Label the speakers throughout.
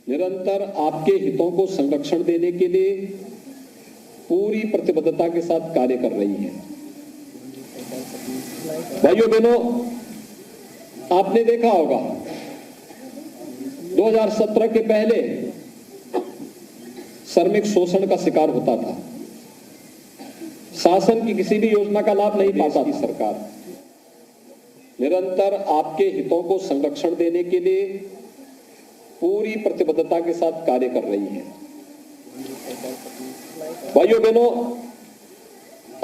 Speaker 1: निरंतर आपके हितों को संरक्षण देने के लिए पूरी प्रतिबद्धता के साथ कार्य कर रही है। भाइयों बहनों, आपने देखा होगा 2017 के पहले श्रमिक शोषण का शिकार होता था, शासन की किसी भी योजना का लाभ नहीं पाता थी। सरकार निरंतर आपके हितों को संरक्षण देने के लिए पूरी प्रतिबद्धता के साथ कार्य कर रही है। भाइयों बहनों,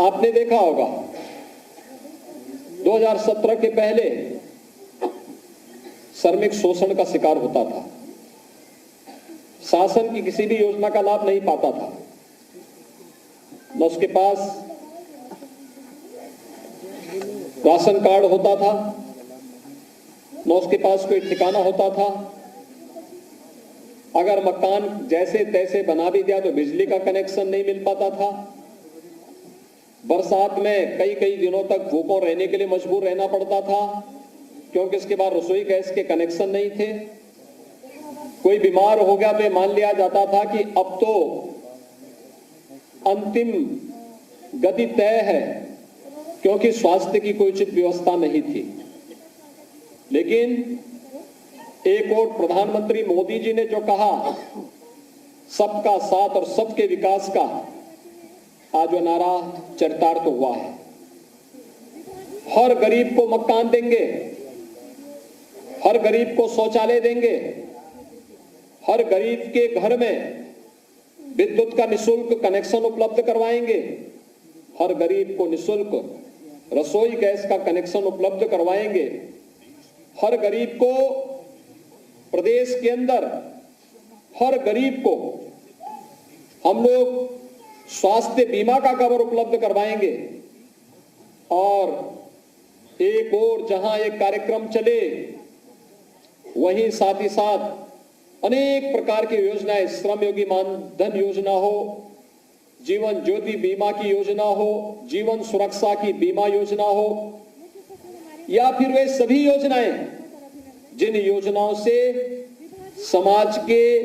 Speaker 1: आपने देखा होगा 2017 के पहले श्रमिक शोषण का शिकार होता था, शासन की किसी भी योजना का लाभ नहीं पाता था, न उसके पास राशन कार्ड होता था, न उसके पास कोई ठिकाना होता था। अगर मकान जैसे तैसे बना भी दिया तो बिजली का कनेक्शन नहीं मिल पाता था। बरसात में कई कई दिनों तक भूखों रहने के लिए मजबूर रहना पड़ता था, क्योंकि इसके बाद रसोई गैस के कनेक्शन नहीं थे। कोई बीमार हो गया तो मान लिया जाता था कि अब तो अंतिम गति तय है, क्योंकि स्वास्थ्य की कोई उचित व्यवस्था नहीं थी। लेकिन एक और प्रधानमंत्री मोदी जी ने जो कहा, सबका साथ और सबके विकास का, आज वो नारा चरितार्थ हुआ है। हर गरीब को मकान देंगे, हर गरीब को शौचालय देंगे, हर गरीब के घर में विद्युत का निःशुल्क कनेक्शन उपलब्ध करवाएंगे, हर गरीब को निःशुल्क रसोई गैस का कनेक्शन उपलब्ध करवाएंगे, हर गरीब को प्रदेश के अंदर, हर गरीब को हम लोग स्वास्थ्य बीमा का कवर उपलब्ध करवाएंगे। और एक और जहां एक कार्यक्रम चले, वहीं साथ ही साथ अनेक प्रकार की योजनाएं, श्रम योगी मानधन योजना हो, जीवन ज्योति बीमा की योजना हो, जीवन सुरक्षा की बीमा योजना हो, या फिर वे सभी योजनाएं जिन योजनाओं से समाज के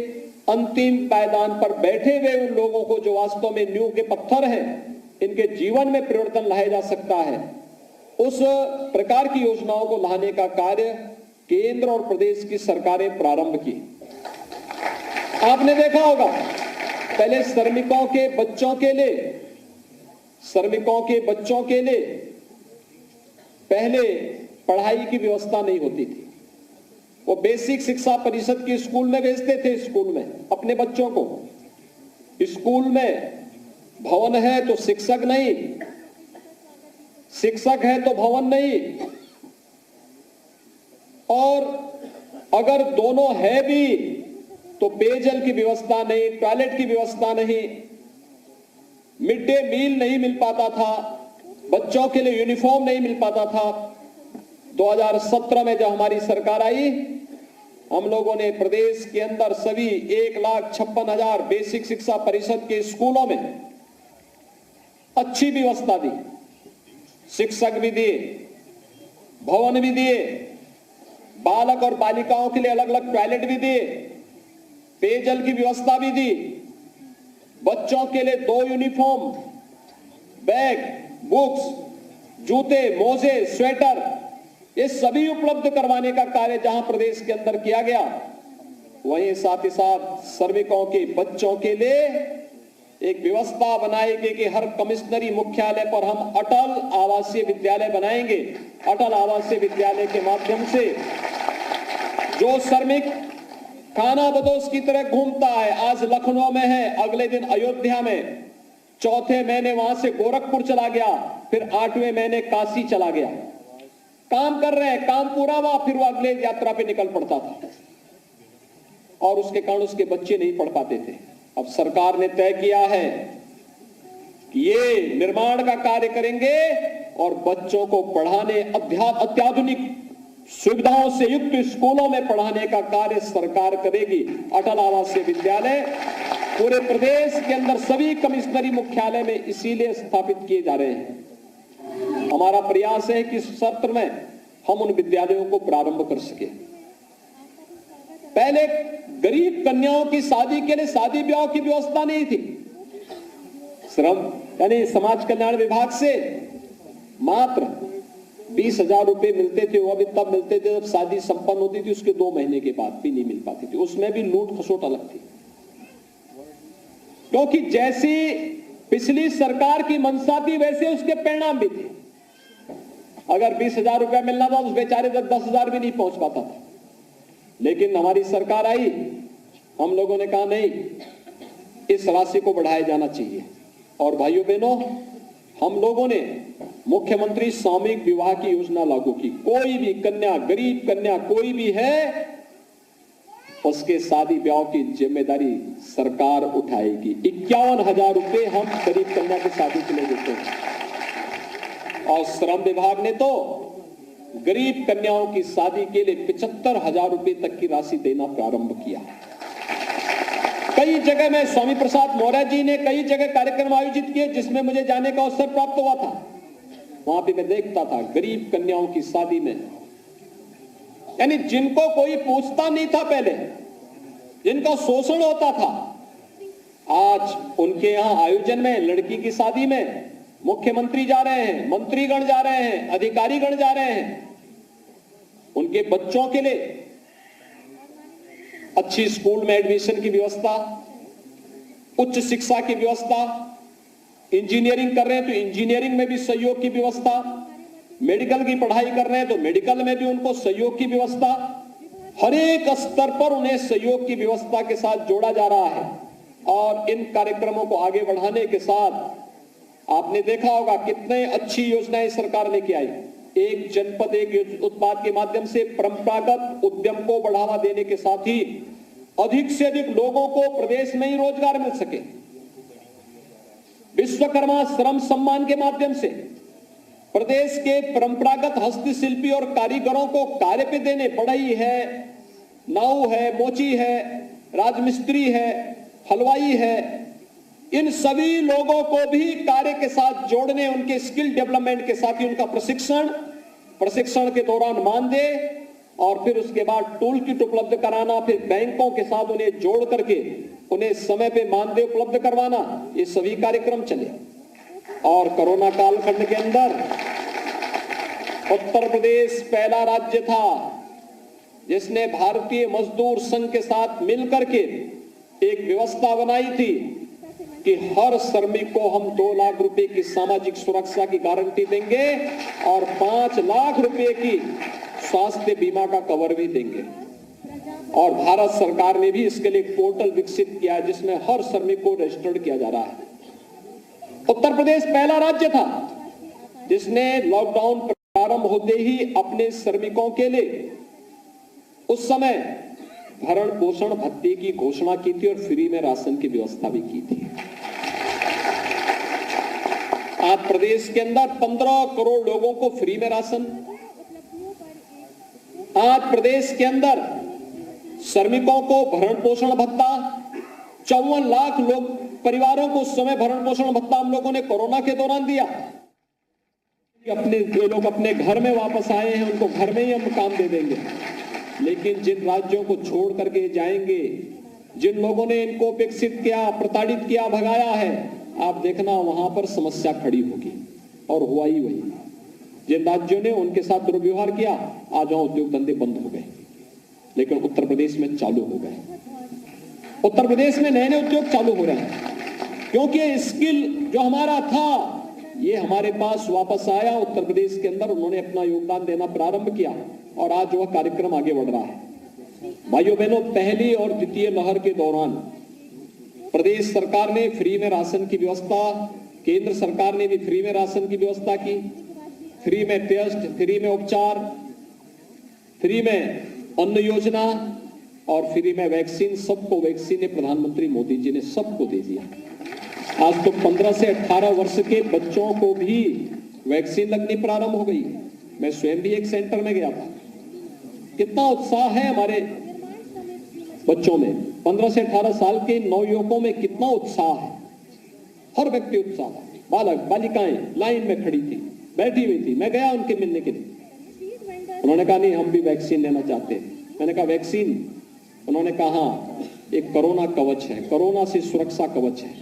Speaker 1: अंतिम पायदान पर बैठे हुए उन लोगों को, जो वास्तव में नींव के पत्थर हैं, इनके जीवन में परिवर्तन लाया जा सकता है, उस प्रकार की योजनाओं को लाने का कार्य केंद्र और प्रदेश की सरकारें प्रारंभ की। आपने देखा होगा पहले श्रमिकों के बच्चों के लिए पहले पढ़ाई की व्यवस्था नहीं होती थी। वो बेसिक शिक्षा परिषद की स्कूल में भेजते थे, स्कूल में अपने बच्चों को। स्कूल में भवन है तो शिक्षक नहीं, शिक्षक है तो भवन नहीं, और अगर दोनों है भी तो पेयजल की व्यवस्था नहीं, टॉयलेट की व्यवस्था नहीं, मिड डे मील नहीं मिल पाता था, बच्चों के लिए यूनिफॉर्म नहीं मिल पाता था। 2017 में जब हमारी सरकार आई, हम लोगों ने प्रदेश के अंदर सभी 1,56,000 बेसिक शिक्षा परिषद के स्कूलों में अच्छी व्यवस्था दी, शिक्षक भी दिए, भवन भी दिए, बालक और बालिकाओं के लिए अलग अलग टॉयलेट भी दिए, पेयजल की व्यवस्था भी दी, बच्चों के लिए 2 यूनिफॉर्म, बैग, बुक्स, जूते, मोजे, स्वेटर, ये सभी उपलब्ध करवाने का कार्य जहां प्रदेश के अंदर किया गया, वहीं साथ ही साथ श्रमिकों के बच्चों के लिए एक व्यवस्था बनाएगी कि हर कमिश्नरी मुख्यालय पर हम अटल आवासीय विद्यालय बनाएंगे। अटल आवासीय विद्यालय के माध्यम से जो श्रमिक खाना बदोश की तरह घूमता है, आज लखनऊ में है, अगले दिन अयोध्या में, चौथे महीने वहां से गोरखपुर चला गया, फिर 8वें महीने काशी चला गया, काम कर रहे हैं, काम पूरा हुआ, फिर वो अगले यात्रा पे निकल पड़ता था, और उसके कारण उसके बच्चे नहीं पढ़ पाते थे। अब सरकार ने तय किया है कि ये निर्माण का कार्य करेंगे और बच्चों को पढ़ाने, अत्याधुनिक सुविधाओं से युक्त स्कूलों में पढ़ाने का कार्य सरकार करेगी। अटल आवासीय विद्यालय पूरे प्रदेश के अंदर सभी कमिश्नरी मुख्यालय में इसीलिए स्थापित किए जा रहे हैं। हमारा प्रयास है कि इस सत्र में हम उन विद्यालयों को प्रारंभ कर सके। पहले गरीब कन्याओं की शादी के लिए शादी ब्याह की व्यवस्था नहीं थी। श्रम यानी समाज कल्याण विभाग से मात्र 20,000 रुपए मिलते थे। वो भी तब मिलते थे जब शादी संपन्न होती थी, उसके 2 महीने के बाद भी नहीं मिल पाती थी। उसमें भी लूट खसोट अलग थी, क्योंकि जैसी पिछली सरकार की मंशा थी वैसे उसके परिणाम भी थे। अगर 20,000 रुपया मिलना था उस बेचारे तक 10,000 भी नहीं पहुंच पाता था। लेकिन हमारी सरकार आई, हम लोगों ने कहा नहीं, इस राशि को बढ़ाया जाना चाहिए। और भाइयों बहनों, हम लोगों ने मुख्यमंत्री सामूहिक विवाह की योजना लागू की। कोई भी कन्या, गरीब कन्या कोई भी है, उसके शादी ब्याह की जिम्मेदारी सरकार उठाएगी। 51,000 रुपए हम गरीब कन्या की शादी के लिए देते हैं। और श्रम विभाग ने तो गरीब कन्याओं की शादी के लिए 75,000 रुपए तक की राशि देना प्रारंभ किया। कई जगह में स्वामी प्रसाद मौर्य जी ने कई जगह कार्यक्रम आयोजित किए जिसमें मुझे जाने का अवसर प्राप्त हुआ था। वहां पे मैं देखता था गरीब कन्याओं की शादी में, यानी जिनको कोई पूछता नहीं था पहले, जिनका शोषण होता था, आज उनके यहां आयोजन में, लड़की की शादी में मुख्यमंत्री जा रहे हैं, मंत्रीगण जा रहे हैं, अधिकारीगण जा रहे हैं। उनके बच्चों के लिए अच्छी स्कूल में एडमिशन की व्यवस्था, उच्च शिक्षा की व्यवस्था, इंजीनियरिंग कर रहे हैं तो इंजीनियरिंग में भी सहयोग की व्यवस्था, मेडिकल की पढ़ाई कर रहे हैं तो मेडिकल में भी उनको सहयोग की व्यवस्था, हर एक स्तर पर उन्हें सहयोग की व्यवस्था के साथ जोड़ा जा रहा है। और इन कार्यक्रमों को आगे बढ़ाने के साथ आपने देखा होगा कितने अच्छी योजनाएं सरकार लेके आई। एक जनपद एक उत्पाद के माध्यम से परंपरागत उद्यम को बढ़ावा देने के साथ ही अधिक से अधिक लोगों को प्रदेश में ही रोजगार मिल सके। विश्वकर्मा श्रम सम्मान के माध्यम से प्रदेश के परंपरागत हस्तशिल्पी और कारीगरों को कार्य पे देने, बढ़ई है, नाऊ है, मोची है, राजमिस्त्री है, हलवाई है, इन सभी लोगों को भी कार्य के साथ जोड़ने, उनके स्किल डेवलपमेंट के साथ ही उनका प्रशिक्षण के दौरान मानदेय और फिर उसके बाद टूल किट उपलब्ध कराना, फिर बैंकों के साथ उन्हें जोड़ करके उन्हें समय पे मानदेय उपलब्ध करवाना, ये सभी कार्यक्रम चले। और कोरोना कालखंड के अंदर उत्तर प्रदेश पहला राज्य था जिसने भारतीय मजदूर संघ के साथ मिलकर के एक व्यवस्था बनाई थी कि हर श्रमिक को हम 2 लाख रुपए की सामाजिक सुरक्षा की गारंटी देंगे और 5 लाख रुपए की स्वास्थ्य बीमा का कवर भी देंगे। और भारत सरकार ने भी इसके लिए एक पोर्टल विकसित किया है जिसमें हर श्रमिक को रजिस्टर्ड किया जा रहा है। उत्तर प्रदेश पहला राज्य था जिसने लॉकडाउन प्रारंभ होते ही अपने श्रमिकों के लिए उस समय भरण पोषण भत्ते की घोषणा की थी और फ्री में राशन की व्यवस्था भी की थी। आज प्रदेश के अंदर 15 करोड़ लोगों को फ्री में राशन, आज प्रदेश के अंदर श्रमिकों को भरण पोषण भत्ता, 54 लाख लोग परिवारों को उस समय भरण पोषण भत्ता हम लोगों ने कोरोना के दौरान दिया। जो लोग अपने घर में वापस आए हैं उनको घर में ही हम काम दे देंगे, लेकिन जिन राज्यों को छोड़ करके जाएंगे, जिन लोगों ने इनको उपेक्षित किया, प्रताड़ित किया, भगाया है, आप देखना वहां पर समस्या खड़ी होगी। और हुआ ही वही। जिन राज्यों ने उनके साथ दुर्व्यवहार किया, आज वहां उद्योग धंधे बंद हो गए, लेकिन उत्तर प्रदेश में चालू हो गए। उत्तर प्रदेश में नए नए उद्योग चालू हो रहे हैं क्योंकि स्किल जो हमारा था ये हमारे पास वापस आया। उत्तर प्रदेश के अंदर उन्होंने अपना योगदान देना प्रारंभ किया और आज वह कार्यक्रम आगे बढ़ रहा है। भाइयों बहनों, पहली और द्वितीय लहर के दौरान प्रदेश सरकार ने फ्री में राशन की व्यवस्था, केंद्र सरकार ने भी फ्री में राशन की व्यवस्था की, फ्री में टेस्ट, फ्री में उपचार, फ्री में अन्न योजना और फ्री में वैक्सीन, सबको वैक्सीन प्रधानमंत्री मोदी जी ने सबको दे दिया। आज तो 15 से 18 वर्ष के बच्चों को भी वैक्सीन लगनी प्रारंभ हो गई। मैं स्वयं भी एक सेंटर में गया था, कितना उत्साह है हमारे बच्चों में। 15 से 18 साल के नवयुवकों में कितना उत्साह है, हर व्यक्ति उत्साह। बालक बालिकाएं लाइन में खड़ी थी, बैठी हुई थी, मैं गया उनके मिलने के लिए। उन्होंने कहा नहीं, हम भी वैक्सीन लेना चाहते हैं। मैंने कहा वैक्सीन उन्होंने कहा एक कोरोना कवच है, कोरोना से सुरक्षा कवच है,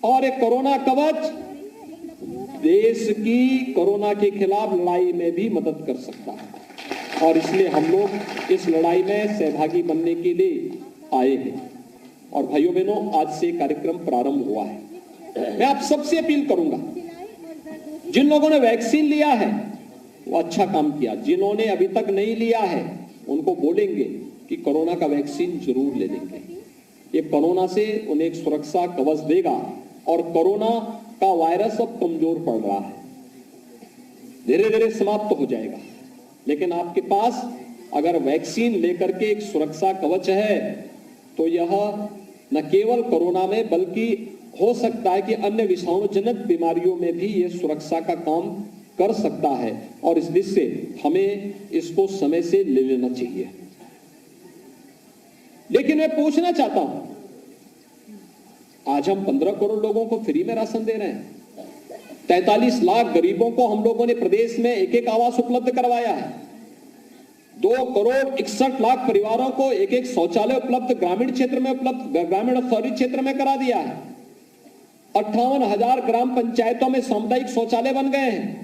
Speaker 1: और एक कोरोना कवच देश की कोरोना के खिलाफ लड़ाई में भी मदद कर सकता है, और इसलिए हम लोग इस लड़ाई में सहभागी बनने के लिए आए हैं। और भाइयों बहनों, आज से कार्यक्रम प्रारंभ हुआ है। मैं आप सबसे अपील करूंगा, जिन लोगों ने वैक्सीन लिया है वो अच्छा काम किया, जिन्होंने अभी तक नहीं लिया है उनको बोलेंगे कि कोरोना का वैक्सीन जरूर ले लेंगे। ये कोरोना से उन्हें एक सुरक्षा कवच देगा, और कोरोना का वायरस अब कमजोर पड़ रहा है, धीरे धीरे समाप्त हो जाएगा। लेकिन आपके पास अगर वैक्सीन लेकर के एक सुरक्षा कवच है तो यह न केवल कोरोना में बल्कि हो सकता है कि अन्य विषाणु जनित बीमारियों में भी यह सुरक्षा का काम कर सकता है, और इस दृष्टि से हमें इसको समय से ले लेना चाहिए। लेकिन मैं पूछना चाहता हूं, आज हम 15 करोड़ लोगों को फ्री में राशन दे रहे हैं, 43 लाख गरीबों को हम लोगों ने प्रदेश में एक एक आवास उपलब्ध करवाया है, 2 करोड़ 61 लाख परिवारों को एक एक शौचालय उपलब्ध ग्रामीण क्षेत्र में उपलब्ध, ग्रामीण और शहरी क्षेत्र में करा दिया है, 58,000 ग्राम पंचायतों में सामुदायिक शौचालय बन गए हैं,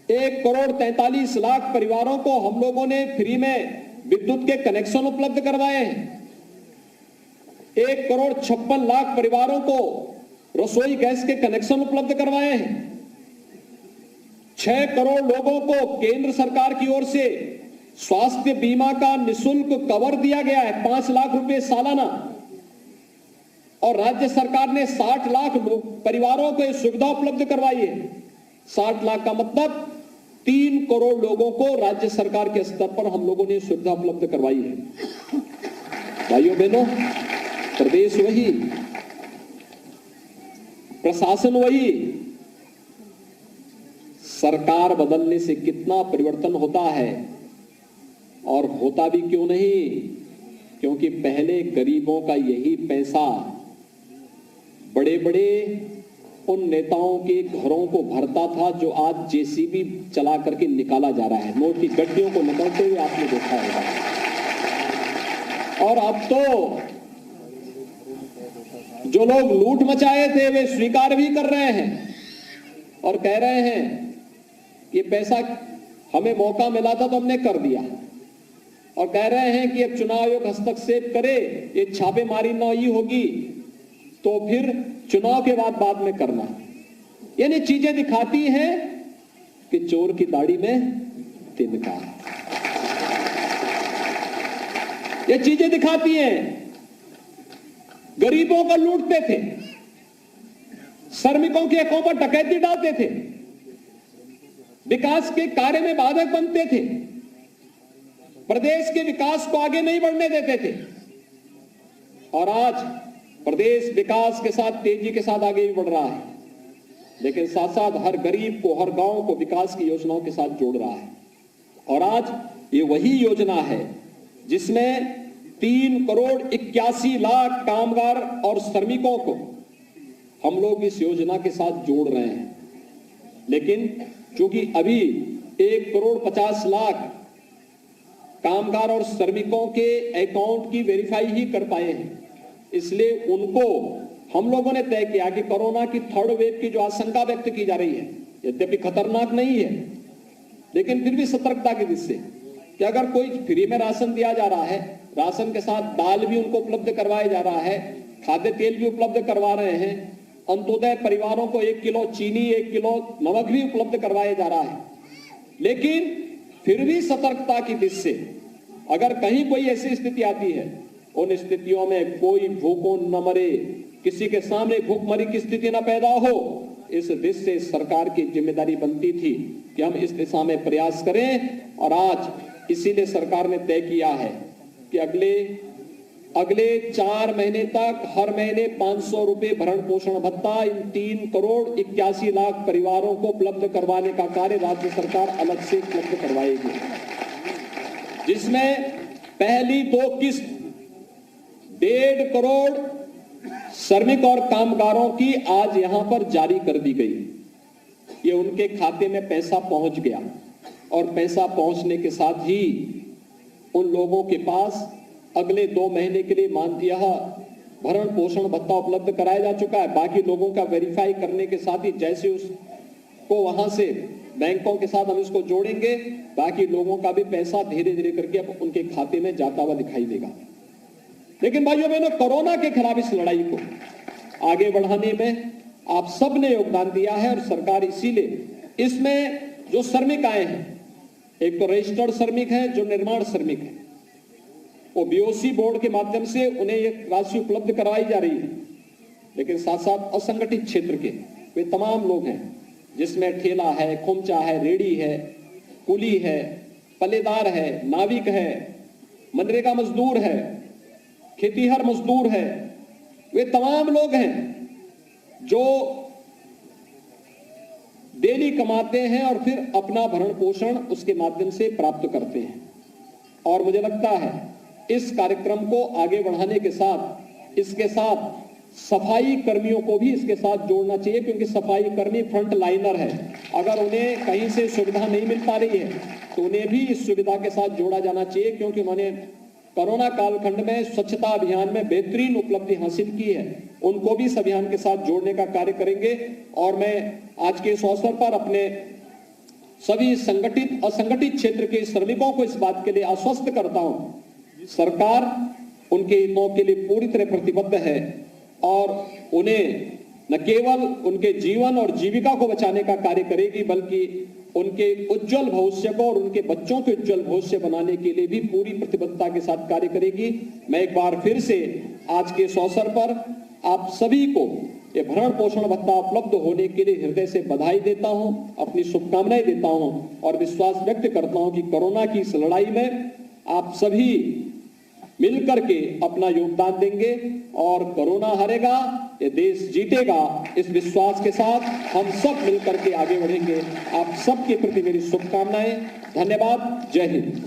Speaker 1: 1 करोड़ 43 लाख परिवारों को हम लोगों ने फ्री में विद्युत के कनेक्शन उपलब्ध करवाए हैं, 1 करोड़ 56 लाख परिवारों को रसोई गैस के कनेक्शन उपलब्ध करवाए हैं, 6 करोड़ लोगों को केंद्र सरकार की ओर से स्वास्थ्य बीमा का निःशुल्क कवर दिया गया है, 5 लाख रुपए सालाना, और राज्य सरकार ने 60 लाख परिवारों को यह सुविधा उपलब्ध करवाई है। 60 लाख का मतलब 3 करोड़ लोगों को राज्य सरकार के स्तर पर हम लोगों ने सुविधा उपलब्ध करवाई है। भाइयों बहनों, प्रदेश वही, प्रशासन वही, सरकार बदलने से कितना परिवर्तन होता है, और होता भी क्यों नहीं, क्योंकि पहले गरीबों का यही पैसा बड़े बड़े उन नेताओं के घरों को भरता था जो आज जेसीबी चला करके निकाला जा रहा है, नोट की गड्डियों को निकलते हुए आपने देखा होगा। और अब तो जो लोग लूट मचाए थे वे स्वीकार भी कर रहे हैं और कह रहे हैं ये पैसा हमें मौका मिला था तो हमने कर दिया, और कह रहे हैं कि अब चुनाव आयोग हस्तक्षेप करे, ये छापेमारी न ही होगी तो फिर चुनाव के बाद में करना। यानी चीजें दिखाती हैं कि चोर की दाढ़ी में तिनका, ये चीजें दिखाती हैं। गरीबों को लूटते थे, श्रमिकों के अकाउंट पर डकैती डालते थे, विकास के कार्य में बाधक बनते थे, प्रदेश के विकास को आगे नहीं बढ़ने देते थे, और आज प्रदेश विकास के साथ तेजी के साथ आगे भी बढ़ रहा है, लेकिन साथ साथ हर गरीब को, हर गांव को विकास की योजनाओं के साथ जोड़ रहा है। और आज ये वही योजना है जिसमें 3 करोड़ 81 लाख कामगार और श्रमिकों को हम लोग इस योजना के साथ जोड़ रहे हैं। लेकिन चूंकि अभी 1 करोड़ 50 लाख कामगार और श्रमिकों के अकाउंट की वेरीफाई ही कर पाए हैं, इसलिए उनको हम लोगों ने तय किया कि कोरोना की 3rd वेव की जो आशंका व्यक्त की जा रही है, यद्यपि खतरनाक नहीं है लेकिन फिर भी सतर्कता की दृष्टि से कि अगर कोई फ्री में राशन दिया जा रहा है, राशन के साथ दाल भी उनको उपलब्ध करवाया जा रहा है, खाद्य तेल भी उपलब्ध करवा रहे हैं, अंत्योदय परिवारों को 1 किलो चीनी, 1 किलो नमक भी उपलब्ध करवाया जा रहा है, लेकिन फिर भी सतर्कता की दृष्टि से अगर कहीं कोई ऐसी स्थिति आती है, उन स्थितियों में कोई भूखों न मरे, किसी के सामने भूखमरी की स्थिति न पैदा हो, इस दृष्टि से सरकार की जिम्मेदारी बनती थी कि हम इस दिशा में प्रयास करें। और आज इसीलिए सरकार ने तय किया है कि अगले 4 महीने तक हर महीने 500 रुपए भरण पोषण भत्ता इन 3 करोड़ 81 लाख परिवारों को उपलब्ध करवाने का कार्य राज्य सरकार अलग से उपलब्ध करवाएगी, जिसमें पहली 2 किस्त 1.5 करोड़ श्रमिक और कामगारों की आज यहां पर जारी कर दी गई। ये उनके खाते में पैसा पहुंच गया, और पैसा पहुंचने के साथ ही उन लोगों के पास अगले 2 महीने के लिए मानदेय भरण पोषण भत्ता उपलब्ध कराया जा चुका है। बाकी लोगों का वेरीफाई करने के साथ ही जैसे उसको वहां से बैंकों के साथ हम इसको जोड़ेंगे, बाकी लोगों का भी पैसा धीरे धीरे करके अब उनके खाते में जाता हुआ दिखाई देगा। लेकिन भाइयों बहनों, कोरोना के खिलाफ इस लड़ाई को आगे बढ़ाने में आप सब ने योगदान दिया है और सरकार इसीलिए इसमें जो श्रमिक आए हैं, एक तो रजिस्टर्ड श्रमिक है, जो निर्माण श्रमिक है, वो बीओसी बोर्ड के माध्यम से उन्हें एक राशि उपलब्ध करवाई जा रही है। लेकिन साथ साथ असंगठित क्षेत्र के वे तमाम लोग हैं, जिसमें ठेला है, खोमचा है, रेड़ी है, कुली है, पल्लेदार है, नाविक है, मनरेगा मजदूर है, खेतीहर मजदूर है, वे तमाम लोग हैं जो डेली कमाते हैं और फिर अपना भरण पोषण उसके माध्यम से प्राप्त करते हैं। और मुझे लगता है इस कार्यक्रम को आगे बढ़ाने के साथ इसके साथ सफाई कर्मियों को भी इसके साथ जोड़ना चाहिए, क्योंकि सफाई कर्मी फ्रंट लाइनर है। अगर उन्हें कहीं से सुविधा नहीं मिल पा रही है तो उन्हें भी इस सुविधा के साथ जोड़ा जाना चाहिए, क्योंकि उन्होंने कोरोना कालखंड में स्वच्छता अभियान में बेहतरीन उपलब्धि हासिल की है। उनको भी इस अभियान के साथ जोड़ने का कार्य करेंगे। और मैं आज के इस अवसर पर अपने सभी संगठित असंगठित क्षेत्र के श्रमिकों को इस बात के लिए आश्वस्त करता हूं, सरकार उनके हितों के लिए पूरी तरह प्रतिबद्ध है और उन्हें न केवल उनके जीवन और जीविका को बचाने का कार्य करेगी, बल्कि उनके उज्जवल भविष्य को और उनके बच्चों के उज्जवल भविष्य बनाने के लिए भी पूरी प्रतिबद्धता के साथ कार्य करेगी। मैं एक बार फिर से आज के इस अवसर पर आप सभी को ये भरण पोषण भत्ता उपलब्ध होने के लिए हृदय से बधाई देता हूं, अपनी शुभकामनाएं देता हूं और विश्वास व्यक्त करता हूं कि कोरोना की इस लड़ाई में आप सभी मिलकर के अपना योगदान देंगे और कोरोना हारेगा, ये देश जीतेगा। इस विश्वास के साथ हम सब मिलकर के आगे बढ़ेंगे। आप सबके प्रति मेरी शुभकामनाएं। धन्यवाद। जय हिंद।